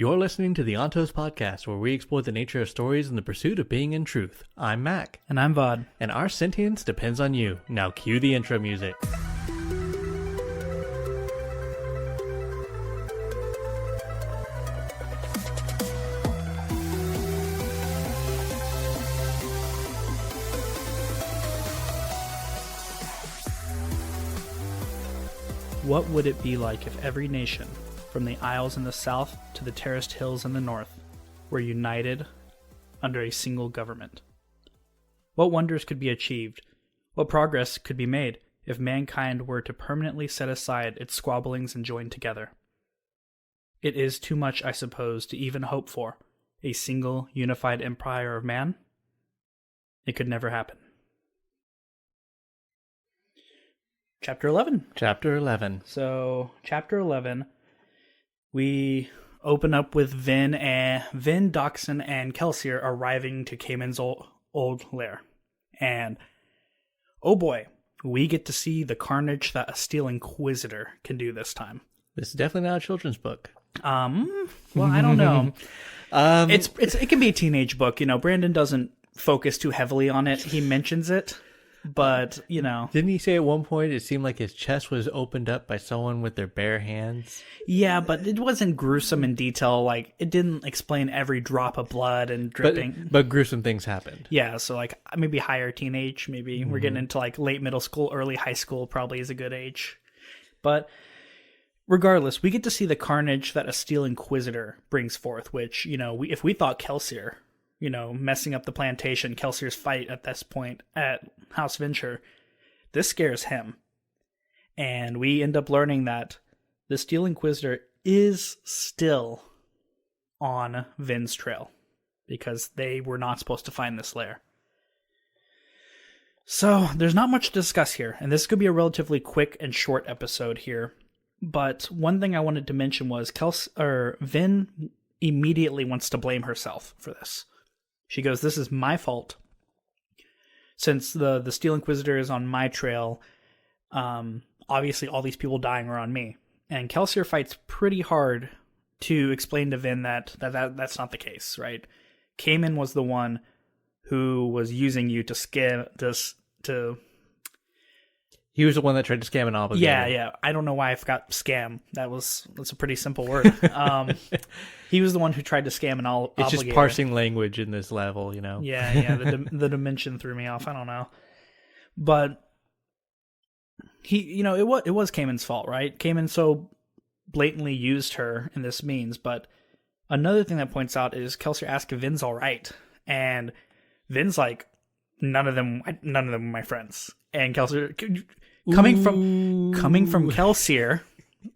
You're listening to the Ontos Podcast, where we explore the nature of stories and the pursuit of being in truth. I'm Maq. And I'm Vaud. And our sentience depends on you. Now cue the intro music. What would it be like if every nation, from the Isles in the south to the terraced hills in the north, were united under a single government? What wonders could be achieved? What progress could be made if mankind were to permanently set aside its squabblings and join together? It is too much, I suppose, to even hope for a single unified empire of man. It could never happen. Chapter 11. Chapter 11. So, Chapter 11, we open up with Vin, Doxson, and Kelsier arriving to Cayman's old lair. And, oh boy, we get to see the carnage that a Steel Inquisitor can do this time. This is definitely not a children's book. Well, I don't know. It can be a teenage book. You know, Brandon doesn't focus too heavily on it. He mentions it. But, you know. Didn't he say at one point it seemed like his chest was opened up by someone with their bare hands? Yeah, but it wasn't gruesome in detail. Like, it didn't explain every drop of blood and dripping. But gruesome things happened. Yeah, so, like, maybe higher teenage. Maybe we're getting into, like, late middle school, early high school probably is a good age. But regardless, we get to see the carnage that a Steel Inquisitor brings forth, which, you know, if we thought Kelsier, you know, messing up the plantation, Kelsier's fight at this point at House Venture, this scares him. And we end up learning that the Steel Inquisitor is still on Vin's trail, because they were not supposed to find this lair. So, there's not much to discuss here, and this could be a relatively quick and short episode here. But one thing I wanted to mention was Vin immediately wants to blame herself for this. She goes, "This is my fault. Since the Steel Inquisitor is on my trail, obviously all these people dying are on me." And Kelsier fights pretty hard to explain to Vin that that's not the case, right? Cayman was the one who was using you to scam He was the one that tried to scam an obligator. Yeah. I don't know why I forgot scam. That's a pretty simple word. He was the one who tried to scam an obligator. It's just parsing language in this level, you know? Yeah. The dimension threw me off. I don't know. But it was Cayman's fault, right? Cayman so blatantly used her in this means. But another thing that points out is Kelsier asks if Vin's all right. And Vin's like, none of them are my friends. And Kelsier, coming from Kelsier,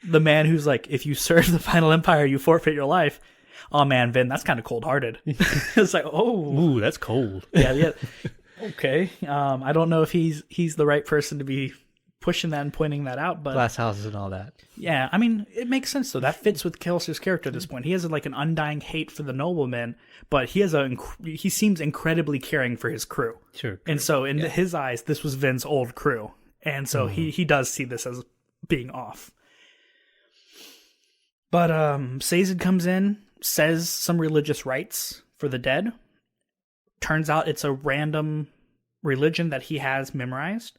the man who's like, if you serve the Final Empire, you forfeit your life. Oh man, Vin, that's kind of cold-hearted. It's like, ooh, that's cold. Yeah. Okay. I don't know if he's the right person to be pushing that and pointing that out, but glass houses and all that. Yeah, I mean, it makes sense though. That fits with Kelsier's character at this point. He has like an undying hate for the noblemen, but he seems incredibly caring for his crew. Sure. And so in his eyes, this was Vin's old crew. And so he does see this as being off. But Sazed comes in, says some religious rites for the dead. Turns out it's a random religion that he has memorized.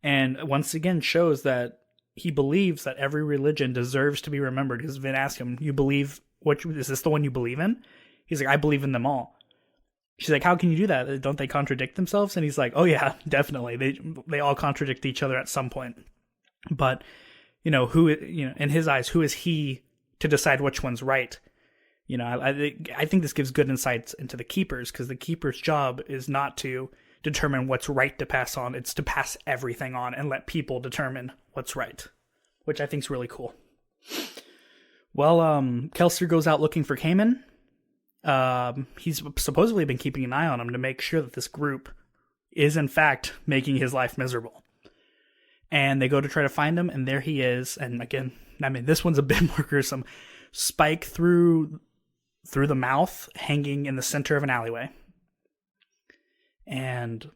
And once again shows that he believes that every religion deserves to be remembered. Because Vin asked him, is this the one you believe in? He's like, I believe in them all. She's like, how can you do that? Don't they contradict themselves? And he's like, oh yeah, definitely. They all contradict each other at some point. But, in his eyes, who is he to decide which one's right? You know, I think this gives good insights into the Keepers, because the Keeper's job is not to determine what's right to pass on. It's to pass everything on and let people determine what's right, which I think is really cool. Well, Kelsier goes out looking for Cayman. He's supposedly been keeping an eye on him to make sure that this group is in fact making his life miserable. And they go to try to find him, and there he is. And again, I mean, this one's a bit more gruesome. Spike through the mouth, hanging in the center of an alleyway. And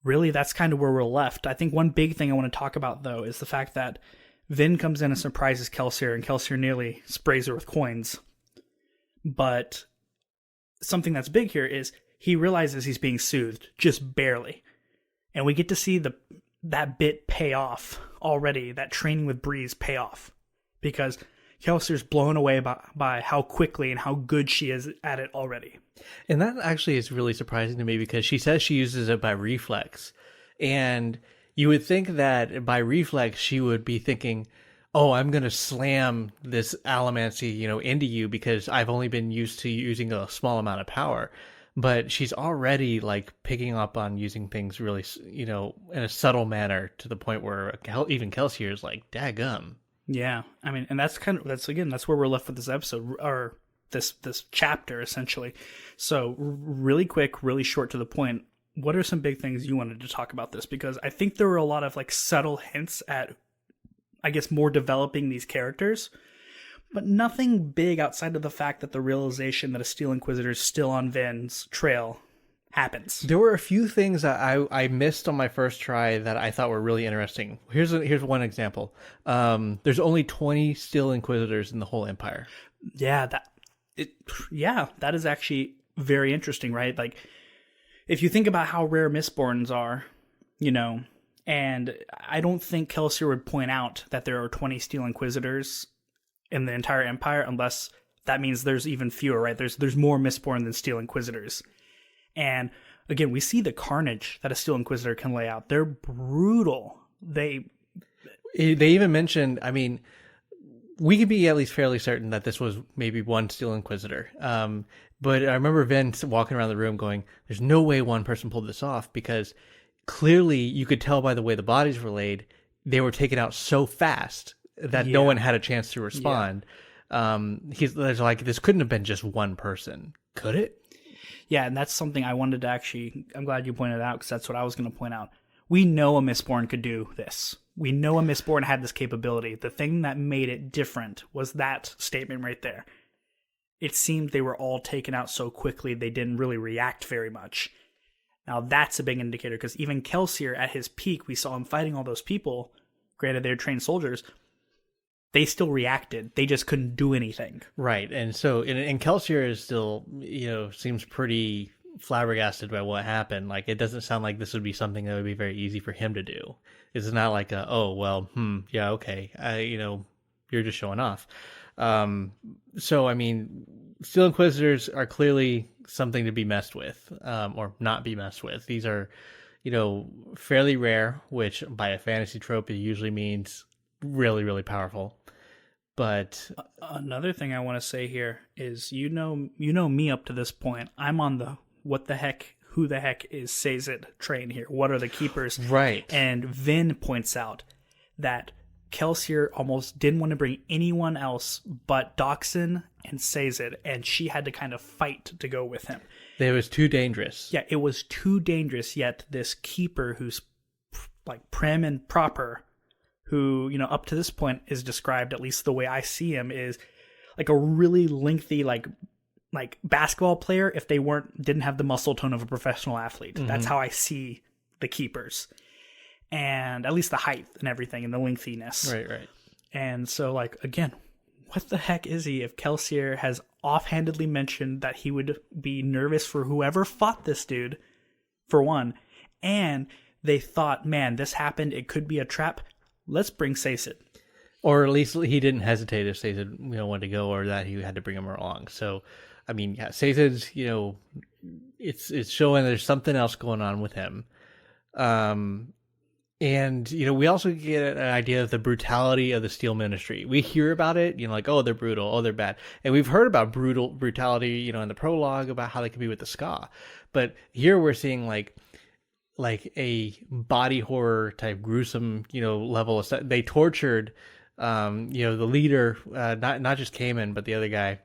really, that's kind of where we're left. I think one big thing I want to talk about, though, is the fact that Vin comes in and surprises Kelsier, and Kelsier nearly sprays her with coins. But something that's big here is he realizes he's being soothed, just barely. And we get to see that bit pay off already, that training with Breeze pay off. Because Kelsier's blown away by how quickly and how good she is at it already. And that actually is really surprising to me because she says she uses it by reflex. And you would think that by reflex she would be thinking, oh, I'm going to slam this allomancy, into you because I've only been used to using a small amount of power. But she's already like picking up on using things really, in a subtle manner to the point where even Kelsier is like, daggum. Yeah, I mean, and that's where we're left with this episode, or this chapter, essentially. So, really quick, really short to the point, what are some big things you wanted to talk about this? Because I think there were a lot of, like, subtle hints at, I guess, more developing these characters, but nothing big outside of the fact that the realization that a Steel Inquisitor is still on Vin's trail happens. There were a few things that I missed on my first try that I thought were really interesting. Here's one example. There's only 20 Steel Inquisitors in the whole Empire. Yeah, that is actually very interesting, right? Like, if you think about how rare Mistborns are, and I don't think Kelsier would point out that there are 20 Steel Inquisitors in the entire Empire, unless that means there's even fewer, right? There's more Mistborn than Steel Inquisitors. And again, we see the carnage that a Steel Inquisitor can lay out. They're brutal. They even mentioned, I mean, we could be at least fairly certain that this was maybe one Steel Inquisitor. But I remember Vin walking around the room going, there's no way one person pulled this off, because clearly you could tell by the way the bodies were laid, they were taken out so fast that no one had a chance to respond. Yeah. There's like, this couldn't have been just one person. Could it? Yeah, and that's something I wanted to I'm glad you pointed it out, because that's what I was going to point out. We know a Mistborn could do this. We know a Mistborn had this capability. The thing that made it different was that statement right there. It seemed they were all taken out so quickly they didn't really react very much. Now that's a big indicator, because even Kelsier at his peak, we saw him fighting all those people. Granted, they're trained soldiers. They still reacted. They just couldn't do anything. Right. And so, and Kelsier is still, seems pretty flabbergasted by what happened. Like, it doesn't sound like this would be something that would be very easy for him to do. It's not like yeah, okay. You're just showing off. So, I mean, Steel Inquisitors are clearly something to be messed with, or not be messed with. These are, fairly rare, which by a fantasy trope, it usually means really, really powerful. But another thing I want to say here is, you know me up to this point. I'm on the who the heck is Sazed train here? What are the keepers? Right. And Vin points out that Kelsier almost didn't want to bring anyone else but Doxin and Sazed, and she had to kind of fight to go with him. It was too dangerous. Yeah, it was too dangerous, yet this keeper who's like prim and proper, who, up to this point is described, at least the way I see him, is like a really lengthy, like basketball player if they didn't have the muscle tone of a professional athlete. Mm-hmm. That's how I see the keepers. And at least the height and everything and the lengthiness. Right. And so, like, again, what the heck is he if Kelsier has offhandedly mentioned that he would be nervous for whoever fought this dude, for one, and they thought, man, this happened, it could be a trap. Let's bring Sazed. Or at least he didn't hesitate if Sazed, wanted to go, or that he had to bring him along. So, I mean, yeah, Sazed's, it's showing there's something else going on with him. And, we also get an idea of the brutality of the Steel Ministry. We hear about it, like, oh, they're brutal, oh, they're bad. And we've heard about brutality, in the prologue about how they can be with the Ska. But here we're seeing, like a body horror type gruesome, level of stuff. They tortured, the leader, not just Cayman, but the other guy.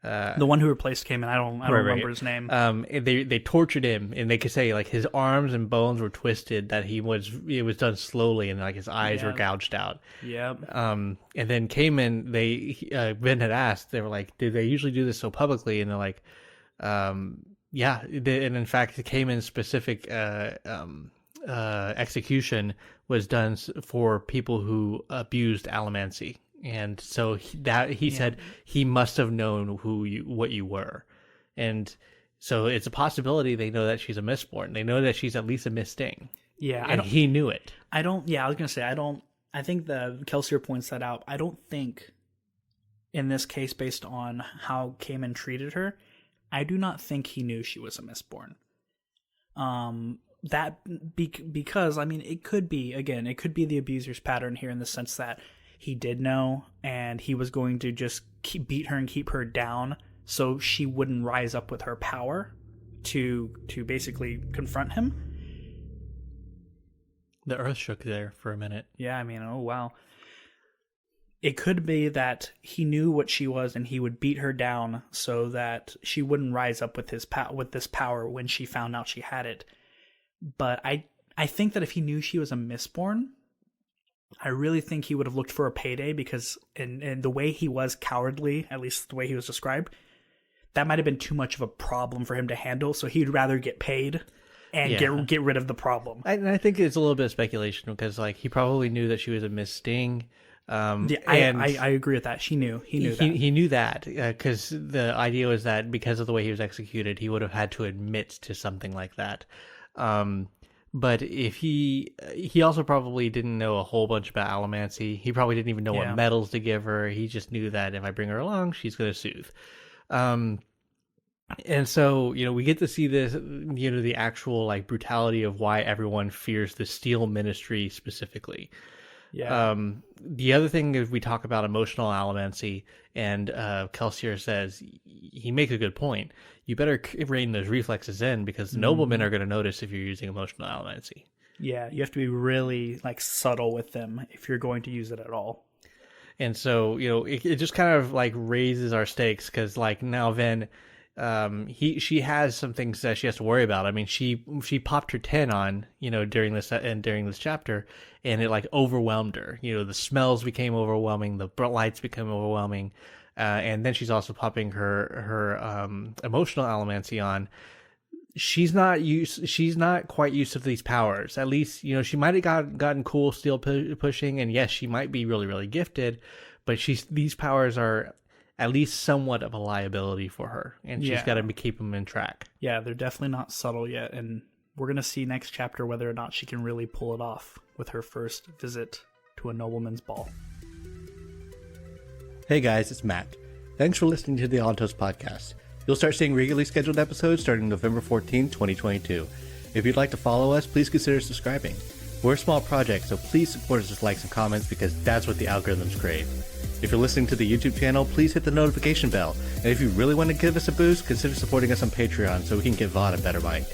The one who replaced Cayman, I don't remember his name. They tortured him, and they could say like his arms and bones were twisted, that it was done slowly, and like his eyes were gouged out. Yeah. And then Cayman, Vin had asked, they were like, "Do they usually do this so publicly?" And they're like, yeah. And in fact, Cayman's specific execution was done for people who abused allomancy. And so he said he must have known what you were. And so it's a possibility they know that she's a Mistborn. They know that she's at least a Misting. Yeah. And he knew it. I was going to say, I think the Kelsier points that out. I don't think in this case, based on how Kamen treated her, I do not think he knew she was a Mistborn. Because, I mean, it could be the abuser's pattern here in the sense that he did know, and he was going to just beat her and keep her down so she wouldn't rise up with her power to basically confront him. The earth shook there for a minute. Yeah, I mean, oh wow. It could be that he knew what she was and he would beat her down so that she wouldn't rise up with this power when she found out she had it. But I think that if he knew she was a Mistborn, I really think he would have looked for a payday, because in the way he was cowardly, at least the way he was described, that might have been too much of a problem for him to handle. So he'd rather get paid and get rid of the problem. I think it's a little bit of speculation, because like he probably knew that she was a Misting. I agree with that. He knew He knew that because the idea was that because of the way he was executed, he would have had to admit to something like that. But if he also probably didn't know a whole bunch about allomancy. He probably didn't even know what metals to give her. He just knew that if I bring her along, she's going to soothe. And so, we get to see this, the actual like brutality of why everyone fears the Steel Ministry specifically. Yeah. The other thing is we talk about emotional allomancy, and Kelsier says, he makes a good point. You better rein those reflexes in, because the noblemen are going to notice if you're using emotional allomancy. Yeah, you have to be really like subtle with them if you're going to use it at all. And so, it just kind of like raises our stakes, because like now Ven, she has some things that she has to worry about. I mean, she popped her 10 on, during this chapter, and it like overwhelmed her. The smells became overwhelming, the lights became overwhelming, and then she's also popping her emotional allomancy on. She's not quite used to these powers. At least, she might have gotten cool steel pushing, and yes, she might be really, really gifted, but these powers are at least somewhat of a liability for her, and she's got to keep them in track. Yeah, they're definitely not subtle yet, and we're going to see next chapter whether or not she can really pull it off with her first visit to a nobleman's ball. Hey guys, it's Matt. Thanks for listening to the Altos Podcast. You'll start seeing regularly scheduled episodes starting November 14, 2022. If you'd like to follow us, please consider subscribing. We're a small project, so please support us with likes and comments, because that's what the algorithms crave. If you're listening to the YouTube channel, please hit the notification bell. And if you really want to give us a boost, consider supporting us on Patreon so we can give Vaud a better mic.